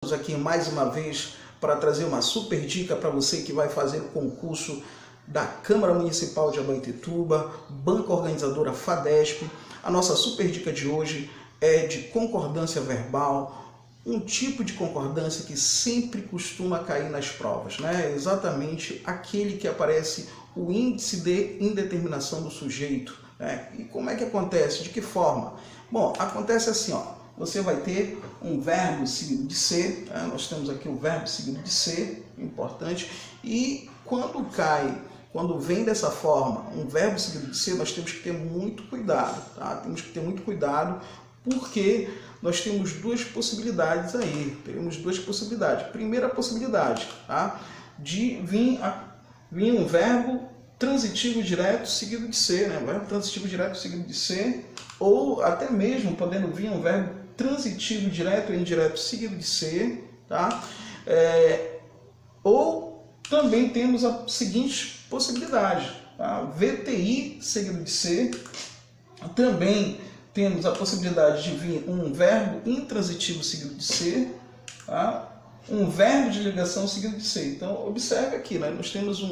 Aqui mais uma vez para trazer uma super dica para você que vai fazer o concurso da Câmara Municipal de Abaetetuba, banca organizadora FADESP. A nossa super dica de hoje é de concordância verbal, um tipo de concordância que sempre costuma cair nas provas, né? Exatamente aquele que aparece o índice de indeterminação do sujeito, né? E como é que acontece? De que forma? Bom, acontece assim, ó. Você vai ter um verbo seguido de ser, né? Nós temos aqui o verbo seguido de ser, importante, e quando vem dessa forma, um verbo seguido de ser, nós temos que ter muito cuidado, tá? Temos que ter muito cuidado, porque nós temos duas possibilidades aí, teremos duas possibilidades. Primeira possibilidade, tá? De vir um verbo transitivo direto seguido de ser, né? Verbo transitivo direto seguido de ser, ou até mesmo podendo vir um verbo transitivo direto ou indireto seguido de ser, tá? Ou também temos a seguinte possibilidade, tá? VTI seguido de ser. Também temos a possibilidade de vir um verbo intransitivo seguido de ser, tá? Um verbo de ligação seguido de ser. Então, observe aqui, né? Nós temos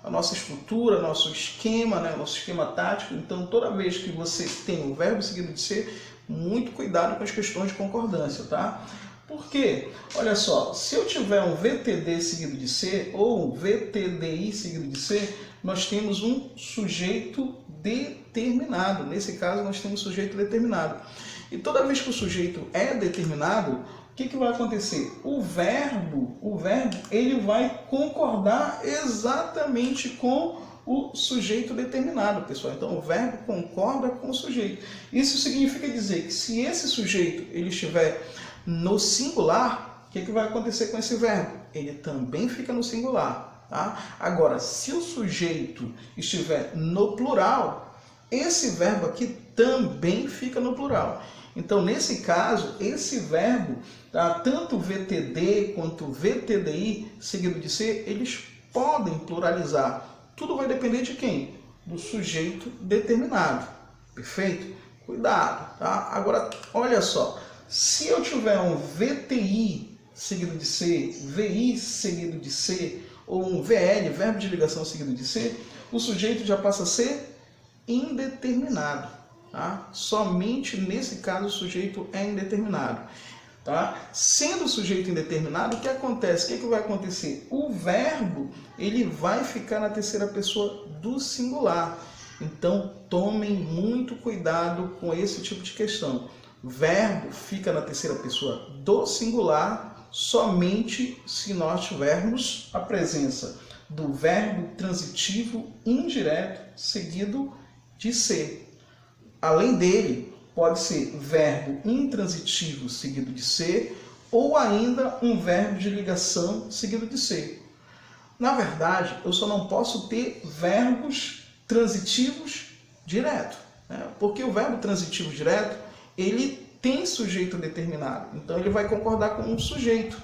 a nossa estrutura, nosso esquema, né? Nosso esquema tático. Então, toda vez que você tem um verbo seguido de ser, muito cuidado com as questões de concordância, tá? Por quê? Olha só, se eu tiver um VTD seguido de ser ou um VTDI seguido de ser, nós temos um sujeito determinado. Nesse caso, nós temos sujeito determinado. E toda vez que o sujeito é determinado, o que vai acontecer? O verbo, ele vai concordar exatamente com o sujeito determinado, pessoal. Então, o verbo concorda com o sujeito. Isso significa dizer que se esse sujeito ele estiver no singular, o que vai acontecer com esse verbo? Ele também fica no singular, tá? Agora, se o sujeito estiver no plural, esse verbo aqui também fica no plural. Então, nesse caso, esse verbo, tá, tanto VTD quanto VTDI, seguido de ser, eles podem pluralizar. Tudo vai depender de quem? Do sujeito determinado. Perfeito? Cuidado, tá? Agora, olha só. Se eu tiver um VTI seguido de ser, VI seguido de ser, ou um VL, verbo de ligação seguido de ser, o sujeito já passa a ser indeterminado. Tá? Somente nesse caso o sujeito é indeterminado. Tá? Sendo o sujeito indeterminado, o que acontece? O que vai acontecer? O verbo ele vai ficar na terceira pessoa do singular. Então, tomem muito cuidado com esse tipo de questão. Verbo fica na terceira pessoa do singular somente se nós tivermos a presença do verbo transitivo indireto seguido de ser. Além dele, pode ser verbo intransitivo seguido de ser ou ainda um verbo de ligação seguido de ser. Na verdade, eu só não posso ter verbos transitivos direto, né? Porque o verbo transitivo direto, ele tem sujeito determinado. Então, ele vai concordar com um sujeito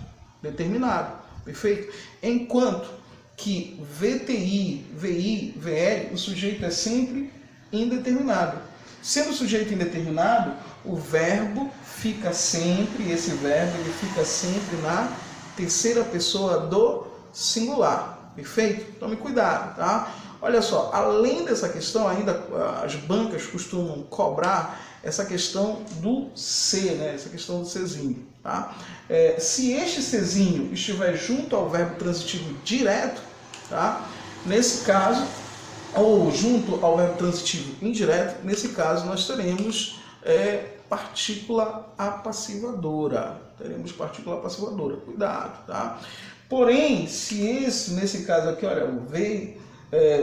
determinado. Perfeito? Enquanto que VTI, VI, VL, o sujeito é sempre indeterminado. Sendo o sujeito indeterminado, o verbo fica sempre, esse verbo ele fica sempre na terceira pessoa do singular. Perfeito? Tome cuidado, tá? Olha só, além dessa questão, ainda as bancas costumam cobrar essa questão do ser, né? Essa questão do serzinho, tá? Se este serzinho estiver junto ao verbo transitivo direto, tá? Nesse caso, ou junto ao verbo transitivo indireto, nesse caso nós teremos partícula apassivadora. Teremos partícula apassivadora, cuidado, tá? Porém, se nesse caso aqui, olha,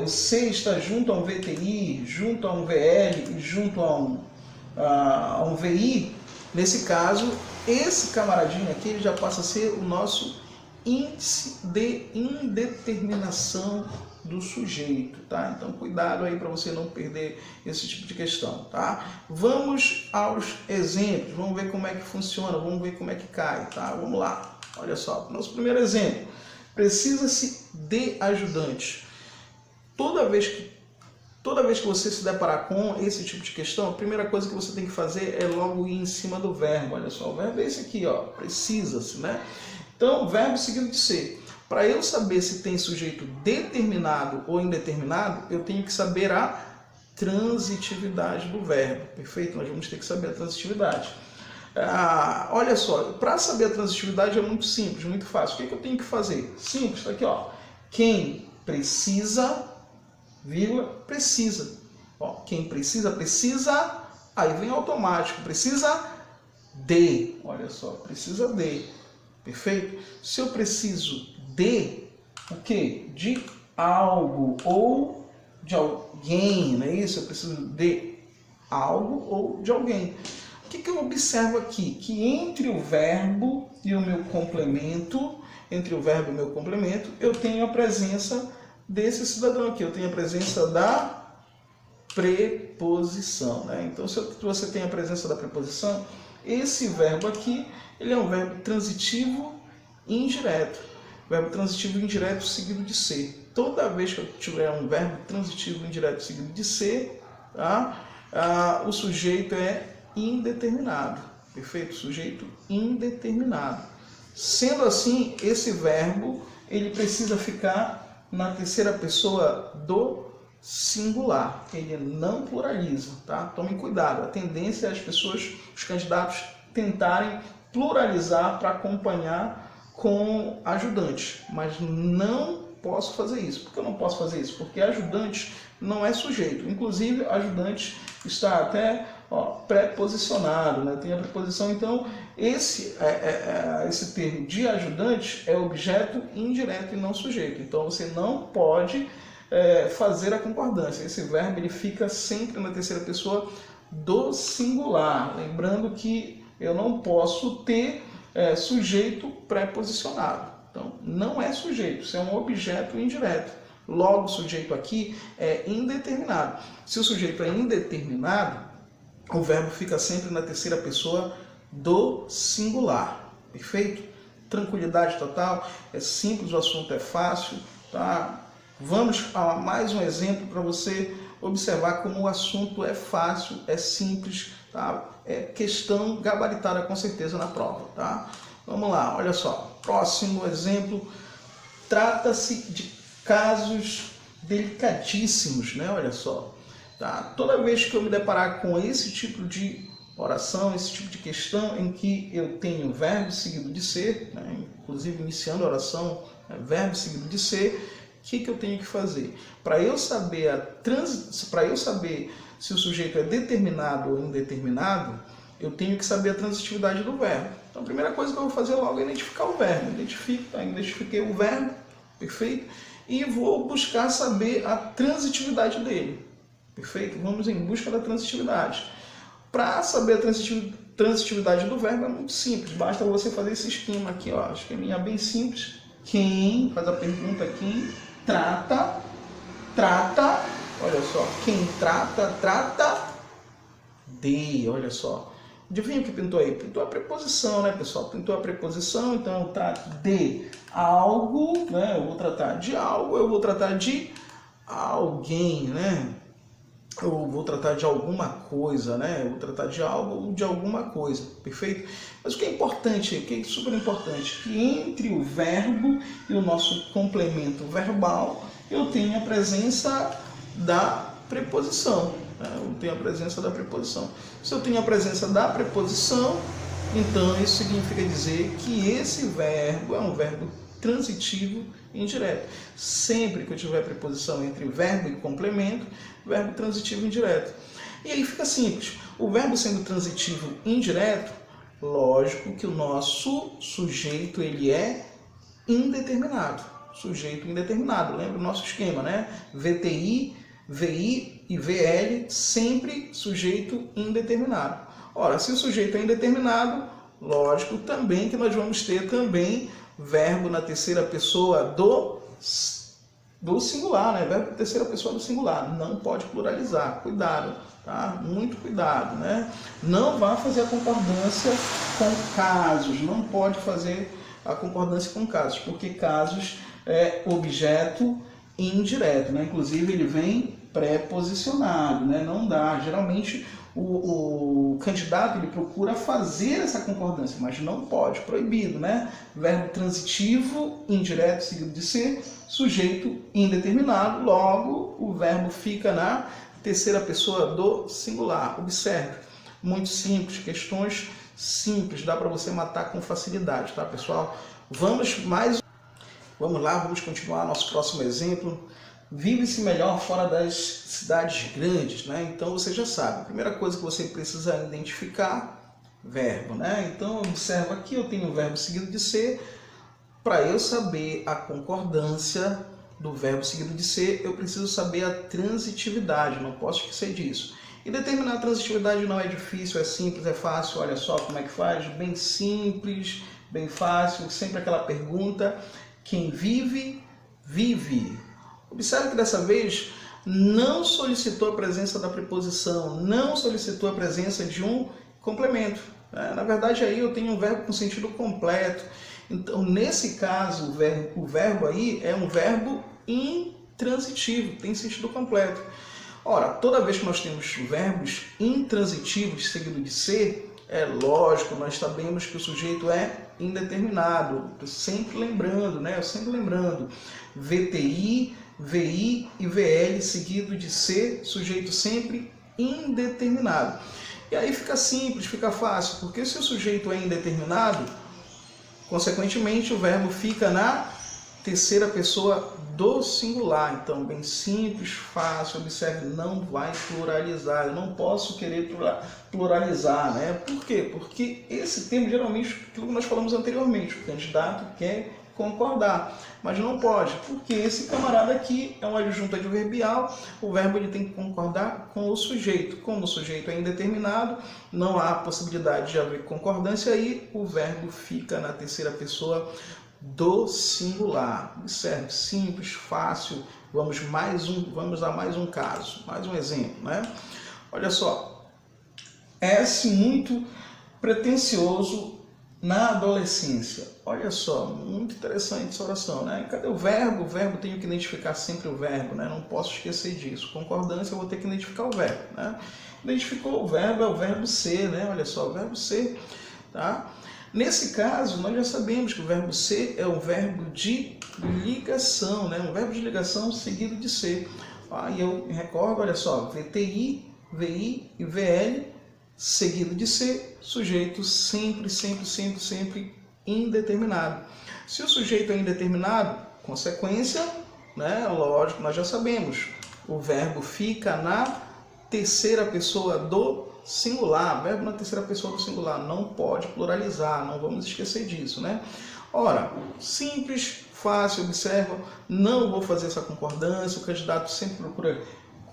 o C está junto a um VTI, junto a um VL e junto a um VI, nesse caso, esse camaradinho aqui ele já passa a ser o nosso índice de indeterminação do sujeito, tá? Então, cuidado aí para você não perder esse tipo de questão, tá? Vamos aos exemplos, vamos ver como é que funciona, vamos ver como é que cai, tá? Vamos lá, olha só, nosso primeiro exemplo, precisa-se de ajudante. Toda vez que Toda vez que você se deparar com esse tipo de questão, a primeira coisa que você tem que fazer é logo ir em cima do verbo. Olha só, o verbo é esse aqui, ó, precisa-se, né? Então, verbo seguido de ser. Para eu saber se tem sujeito determinado ou indeterminado, eu tenho que saber a transitividade do verbo. Perfeito? Nós vamos ter que saber a transitividade. Olha só, para saber a transitividade é muito simples, muito fácil. O que eu tenho que fazer? Simples, está aqui, ó. Quem precisa, vírgula, precisa. Ó, quem precisa, precisa, aí vem automático, precisa de. Olha só, precisa de. Perfeito? Se eu preciso de o quê? De algo ou de alguém, não é isso? Eu preciso de algo ou de alguém. O que eu observo aqui? Que entre o verbo e o meu complemento, eu tenho a presença desse cidadão aqui. Eu tenho a presença da preposição, né? Então, se você tem a presença da preposição, esse verbo aqui, ele é um verbo transitivo indireto. Verbo transitivo indireto seguido de ser. Toda vez que eu tiver um verbo transitivo indireto seguido de ser, tá? O sujeito é indeterminado. Perfeito? Sujeito indeterminado. Sendo assim, esse verbo ele precisa ficar na terceira pessoa do singular. Ele não pluraliza, tá? Tomem cuidado. A tendência é as pessoas, os candidatos, tentarem pluralizar para acompanhar com ajudante, mas não posso fazer isso. Por que eu não posso fazer isso? Porque ajudante não é sujeito. Inclusive, ajudante está até preposicionado, né? Tem a preposição. Então, esse termo de ajudante é objeto indireto e não sujeito. Então, você não pode fazer a concordância. Esse verbo ele fica sempre na terceira pessoa do singular. Lembrando que eu não posso ter sujeito preposicionado. Então, não é sujeito, isso é um objeto indireto. Logo, o sujeito aqui é indeterminado. Se o sujeito é indeterminado, o verbo fica sempre na terceira pessoa do singular. Perfeito? Tranquilidade total, é simples, o assunto é fácil. Tá? Vamos a mais um exemplo para você observar como o assunto é fácil, é simples, tá? É questão gabaritada com certeza na prova, tá? Vamos lá, olha só. Próximo exemplo, trata-se de casos delicadíssimos, né? Olha só. Tá? Toda vez que eu me deparar com esse tipo de oração, esse tipo de questão em que eu tenho verbo seguido de ser, né? Inclusive iniciando a oração, verbo seguido de ser, o que eu tenho que fazer? Para eu saber se o sujeito é determinado ou indeterminado, eu tenho que saber a transitividade do verbo. Então, a primeira coisa que eu vou fazer logo é identificar o verbo. Identifiquei o verbo, perfeito? E vou buscar saber a transitividade dele. Perfeito? Vamos em busca da transitividade. Para saber a transitividade do verbo é muito simples. Basta você fazer esse esquema aqui, ó. Esqueminha bem simples. Quem, faz a pergunta, quem trata, olha só, quem trata de, olha só. Adivinha o que pintou aí? Pintou a preposição, né, pessoal? Pintou a preposição, então eu trato de algo, né? Eu vou tratar de algo, eu vou tratar de alguém, né? Eu vou tratar de alguma coisa, né? Eu vou tratar de algo ou de alguma coisa, perfeito? Mas o que é importante, o que é super importante, que entre o verbo e o nosso complemento verbal, eu tenho a presença da preposição. Né? Eu tenho a presença da preposição. Se eu tenho a presença da preposição, então isso significa dizer que esse verbo é um verbo transitivo indireto. Sempre que eu tiver preposição entre verbo e complemento, verbo transitivo indireto. E aí fica simples. O verbo sendo transitivo indireto, lógico que o nosso sujeito ele é indeterminado. Sujeito indeterminado. Lembra o nosso esquema, né? VTI, VI e VL, sempre sujeito indeterminado. Ora, se o sujeito é indeterminado, lógico também que nós vamos ter também verbo na terceira pessoa do singular, né? Verbo na terceira pessoa do singular. Não pode pluralizar. Cuidado, tá? Muito cuidado, né? Não vá fazer a concordância com casos. Não pode fazer a concordância com casos, porque casos é objeto indireto, né? Inclusive ele vem preposicionado, né? Não dá. Geralmente o candidato ele procura fazer essa concordância, mas não pode, proibido, né? Verbo transitivo, indireto, seguido de ser, sujeito indeterminado, logo o verbo fica na terceira pessoa do singular. Observe, muito simples, questões simples, dá para você matar com facilidade, tá, pessoal? Vamos lá, vamos continuar nosso próximo exemplo. Vive-se melhor fora das cidades grandes, né? Então você já sabe, a primeira coisa que você precisa identificar, verbo, né? Então observa aqui, eu tenho o verbo seguido de ser. Para eu saber a concordância do verbo seguido de ser, eu preciso saber a transitividade, não posso esquecer disso. E determinar a transitividade não é difícil, é simples, é fácil. Olha só como é que faz, bem simples, bem fácil, sempre aquela pergunta: quem vive, vive. Observe que dessa vez não solicitou a presença da preposição, não solicitou a presença de um complemento. Na verdade, aí eu tenho um verbo com sentido completo. Então, nesse caso, o verbo aí é um verbo intransitivo, tem sentido completo. Ora, toda vez que nós temos verbos intransitivos seguido de ser, é lógico, nós sabemos que o sujeito é indeterminado. Sempre lembrando, né? Sempre lembrando. VTI, VI e VL seguido de ser, sujeito sempre indeterminado. E aí fica simples, fica fácil, porque se o sujeito é indeterminado, consequentemente o verbo fica na terceira pessoa do singular. Então, bem simples, fácil, observe, não vai pluralizar. Eu não posso querer pluralizar, né? Por quê? Porque esse termo, geralmente, aquilo que nós falamos anteriormente, o candidato quer concordar, mas não pode, porque esse camarada aqui é um adjunto adverbial, o verbo ele tem que concordar com o sujeito. Como o sujeito é indeterminado, não há possibilidade de haver concordância, aí o verbo fica na terceira pessoa do singular. Observe, simples, fácil. Vamos a mais um caso, mais um exemplo, né? Olha só, é-se muito pretensioso na adolescência. Olha só, muito interessante essa oração, né? Cadê o verbo? O verbo tenho que identificar sempre o verbo, né? Não posso esquecer disso. Concordância, eu vou ter que identificar o verbo, né? Identificou o verbo, é o verbo ser, né? Olha só, o verbo ser, tá? Nesse caso, nós já sabemos que o verbo ser é um verbo de ligação, né? Um verbo de ligação seguido de ser. E eu me recordo, olha só, VTI, VI e VL seguido de ser, sujeito sempre indeterminado. Se o sujeito é indeterminado, consequência, né? Lógico, nós já sabemos, o verbo fica na terceira pessoa do singular. Verbo na terceira pessoa do singular, não pode pluralizar, não vamos esquecer disso, né? Ora, simples, fácil, observa, não vou fazer essa concordância, o candidato sempre procura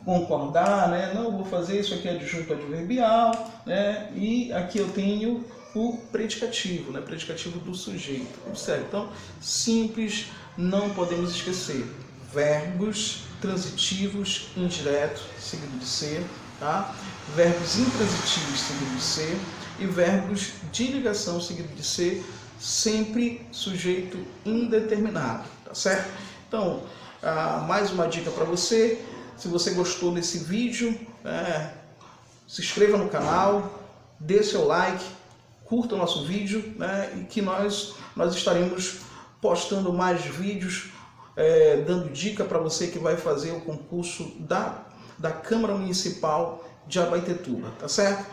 concordar, né? Não vou fazer isso aqui, é adjunto adverbial, né? E aqui eu tenho o predicativo, né? Predicativo do sujeito. Observe, então, simples, não podemos esquecer. Verbos transitivos indiretos, seguido de ser, tá? Verbos intransitivos, seguido de ser, e verbos de ligação, seguido de ser, sempre sujeito indeterminado, tá certo? Então, mais uma dica para você. Se você gostou desse vídeo, se inscreva no canal, dê seu like, curta o nosso vídeo, né, e que nós estaremos postando mais vídeos, dando dica para você que vai fazer o concurso da Câmara Municipal de Abaetetuba, tá certo?